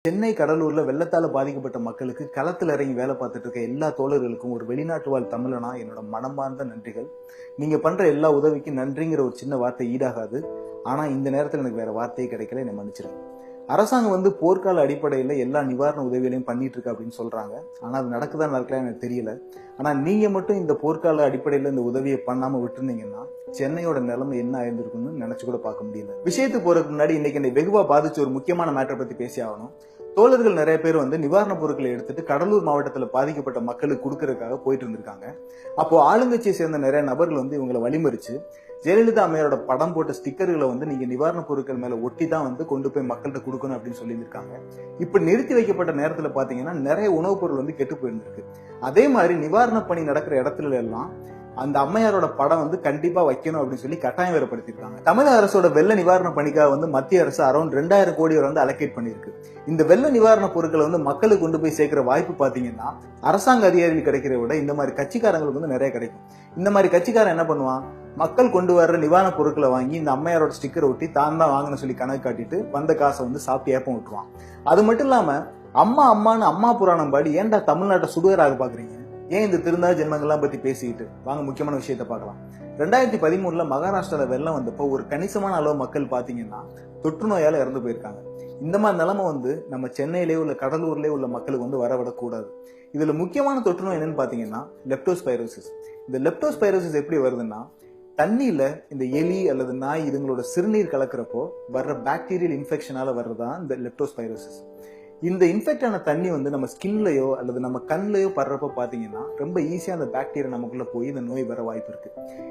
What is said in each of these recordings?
சென்னை கடலூர்ல வெள்ளத்தால பாதிக்கப்பட்ட மக்களுக்கு களத்தில் இறங்கி வேலை பார்த்துட்டு இருக்க எல்லா தோழர்களுக்கும் ஒரு வெளிநாட்டு வாழ் தமிழனா என்னோட மனமார்ந்த நன்றிகள். நீங்க பண்ற எல்லா உதவிக்கும் நன்றிங்கிற ஒரு சின்ன வார்த்தை ஈடாகாது. ஆனா இந்த நேரத்தில் எனக்கு வேற வார்த்தையே கிடைக்கல, என்னை மன்னிச்சிருங்க. அரசாங்கம் போர்க்கால அடிப்படையில் எல்லா நிவாரண உதவிகளையும் பண்ணிட்டு இருக்கு அப்படின்னு சொல்றாங்க. ஆனா அது நடக்குதா நடக்கலாம் எனக்கு தெரியல. ஆனா நீங்க மட்டும் இந்த போர்க்கால அடிப்படையில் இந்த உதவியை பண்ணாம விட்டுருந்தீங்கன்னா சென்னையோட நிலைமை என்ன ஆயிருந்திருக்குன்னு நினைச்சு கூட பார்க்க முடியல. விஷயத்துக்கு போறதுக்கு முன்னாடி இன்னைக்கு என்னை வெகுவா பாதிச்ச ஒரு முக்கியமான மேட்டரை பத்தி பேசி ஆகணும். தோழர்கள் நிறைய பேர் நிவாரண பொருட்களை எடுத்துட்டு கடலூர் மாவட்டத்துல பாதிக்கப்பட்ட மக்களுக்கு கொடுக்கறதுக்காக போயிட்டு இருந்திருக்காங்க. அப்போ ஆளுங்கட்சியை சேர்ந்த நிறைய நபர்கள் இவங்களை வழிமறிச்சு ஜெயலலிதா அம்மையாரோட படம் போட்ட ஸ்டிக்கர்களை நீங்க நிவாரண பொருட்கள் மேல ஒட்டி தான் கொண்டு போய் மக்கள்கிட்ட கொடுக்கணும் அப்படின்னு சொல்லியிருக்காங்க. இப்ப நிறுத்தி வைக்கப்பட்ட நேரத்துல பாத்தீங்கன்னா நிறைய உணவுப் பொருள் கெட்டு போயிருந்திருக்கு. அதே மாதிரி நிவாரண பணி நடக்கிற இடத்துல எல்லாம் அந்த அம்மையாரோட படம் கண்டிப்பா வைக்கணும் அப்படின்னு சொல்லி கட்டாயம் வேறுபடுத்திருக்காங்க. தமிழக அரசோட வெள்ள நிவாரண பணிக்காக மத்திய அரசு அரௌண்ட் 2000 கோடி அலோகேட் பண்ணிருக்கு. இந்த வெள்ள நிவாரண பொருட்களை மக்களுக்கு கொண்டு போய் சேர்க்கிற வாய்ப்பு பாத்தீங்கன்னா அரசாங்க அதிகாரிகள் கிடைக்கிறத விட இந்த மாதிரி கட்சிக்காரங்களுக்கு நிறைய கிடைக்கும். இந்த மாதிரி கட்சிக்காரன் என்ன பண்ணுவான், மக்கள் கொண்டு வர்ற நிவாரண பொருட்களை வாங்கி இந்த அம்மையாரோட ஸ்டிக்கர் ஒட்டி தான் வாங்கன்னு சொல்லி கணக்கு காட்டிட்டு வந்த காசை சாப்பிட்டு ஏப்பம் விட்டுருவான். அது மட்டும் இல்லாம அம்மான்னு அம்மா புராணம் பாடி ஏன்டா தமிழ்நாட்டை சுடுவராக பாக்குறீங்க, ஏன் இந்த திருந்தா ஜென்மங்கள்லாம் பத்தி பேசிக்கிட்டு வாங்க முக்கியமான விஷயத்த பார்க்கலாம். 2013 மகாராஷ்டிரால வெள்ளம் வந்தப்போ ஒரு கணிசமான அளவு மக்கள் பாத்தீங்கன்னா தொற்று நோயால இறந்து போயிருக்காங்க. இந்த மாதிரி நிலைமை நம்ம சென்னையிலே உள்ள கடலூர்லேயே உள்ள மக்களுக்கு வரவிடக்கூடாது. இதுல முக்கியமான தொற்று நோய் என்னன்னு பாத்தீங்கன்னா லெப்டோஸ்பைரோசிஸ். இந்த லெப்டோஸ்பைரோசிஸ் எப்படி வருதுன்னா, தண்ணியில இந்த எலி அல்லது நாய் இதுங்களோட சிறுநீர் கலக்கிறப்போ வர்ற பாக்டீரியல் இன்ஃபெக்ஷனால வர்றதா இந்த லெப்டோஸ்பைரோசிஸ். இந்த இன்ஃபெக்ட் ஆன தண்ணி நம்ம ஸ்கின்லயோ அல்லது நம்ம கண்லயோ படுறப்ப பாத்தீங்கன்னா ரொம்ப ஈஸியா அந்த பாக்டீரியா நமக்குள்ள போய் இந்த நோய் வர வாய்ப்பு இருக்கு.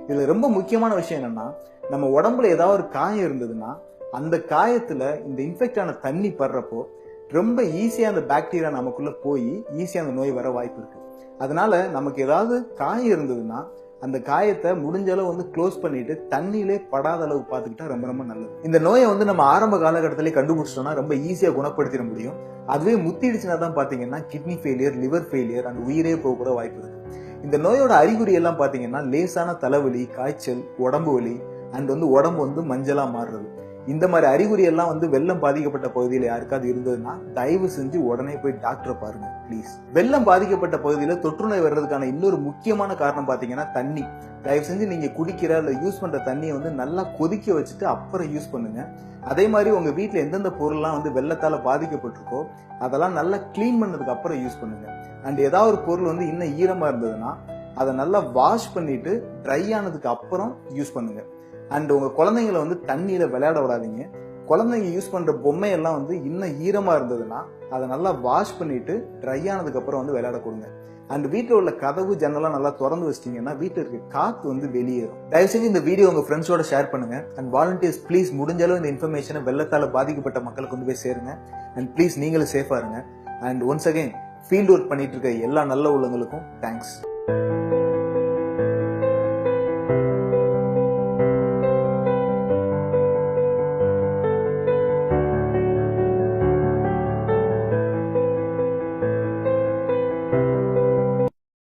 இதுல ரொம்ப முக்கியமான விஷயம் என்னன்னா, நம்ம உடம்புல ஏதாவது ஒரு காயம் இருந்ததுன்னா அந்த காயத்துல இந்த இன்ஃபெக்ட் ஆன தண்ணி படுறப்போ ரொம்ப ஈஸியா அந்த பாக்டீரியா நமக்குள்ள போய் ஈஸியா அந்த நோய் வர வாய்ப்பு இருக்கு. அதனால நமக்கு ஏதாவது காயம் இருந்ததுன்னா அந்த காயத்தை முடிஞ்ச அளவு க்ளோஸ் பண்ணிட்டு தண்ணியிலே படாத அளவு பார்த்துக்கிட்டா ரொம்ப ரொம்ப நல்லது. இந்த நோயை நம்ம ஆரம்ப காலகட்டத்திலே கண்டுபிடிச்சோம்னா ரொம்ப ஈஸியா குணப்படுத்திட முடியும். அதுவே முத்திடுச்சுன்னா தான் பாத்தீங்கன்னா kidney failure, liver failure and உயிரே போக கூட வாய்ப்பு இருக்கு. இந்த நோயோட அறிகுறி எல்லாம் பாத்தீங்கன்னா லேசான தலைவலி, காய்ச்சல், உடம்பு வலி அண்ட் உடம்பு மஞ்சளா மாறுறது. இந்த மாதிரி அறிகுறி எல்லாம் வெள்ளம் பாதிக்கப்பட்ட பகுதியில் யாருக்காவது இருந்ததுன்னா தயவு செஞ்சு உடனே போய் டாக்டரை பாருங்க பிளீஸ். வெள்ளம் பாதிக்கப்பட்ட பகுதியில தொற்றுநோய் வர்றதுக்கான இன்னொரு முக்கியமான காரணம் பாத்தீங்கன்னா தண்ணி. தயவு செஞ்சு நீங்க குடிக்கிற அல்ல யூஸ் பண்ற தண்ணியை நல்லா கொதிக்க வச்சுட்டு அப்புறம் யூஸ் பண்ணுங்க. அதே மாதிரி உங்க வீட்டுல எந்தெந்த பொருள்லாம் வெள்ளத்தால பாதிக்கப்பட்டிருக்கோ அதெல்லாம் நல்லா கிளீன் பண்ணதுக்கு அப்புறம் யூஸ் பண்ணுங்க. அண்ட் ஏதாவது ஒரு பொருள் இன்னும் ஈரமா இருந்ததுன்னா அதை நல்லா வாஷ் பண்ணிட்டு ட்ரை ஆனதுக்கு அப்புறம் யூஸ் பண்ணுங்க. அண்ட் உங்க குழந்தைங்களை தண்ணியில விளையாட விடாதீங்க. குழந்தைங்க யூஸ் பண்ற பொம்மையெல்லாம் இன்னும் ஈரமா இருந்ததுன்னா அதை நல்லா வாஷ் பண்ணிட்டு ட்ரை ஆனதுக்கு அப்புறம் விளையாட கொடுங்க. அண்ட் வீட்டில் உள்ள கதவு ஜன்னலாம் நல்லா திறந்து வச்சிட்டீங்கன்னா வீட்டில் இருக்க காத்து வெளியேறும். தயவு செஞ்சு இந்த வீடியோ உங்க ஃப்ரெண்ட்ஸோட ஷேர் பண்ணுங்க. அண்ட் வாலண்டியர்ஸ் ப்ளீஸ் முடிஞ்ச அளவு இந்த இன்ஃபர்மேஷனை வெள்ளத்தால பாதிக்கப்பட்ட மக்களுக்கு போய் சேருங்க. அண்ட் ப்ளீஸ் நீங்களும் சேஃபா இருங்க. And once again field work பண்ணிட்டு இருக்க எல்லா நல்ல உள்ளவங்களுக்கும் தேங்க்ஸ்.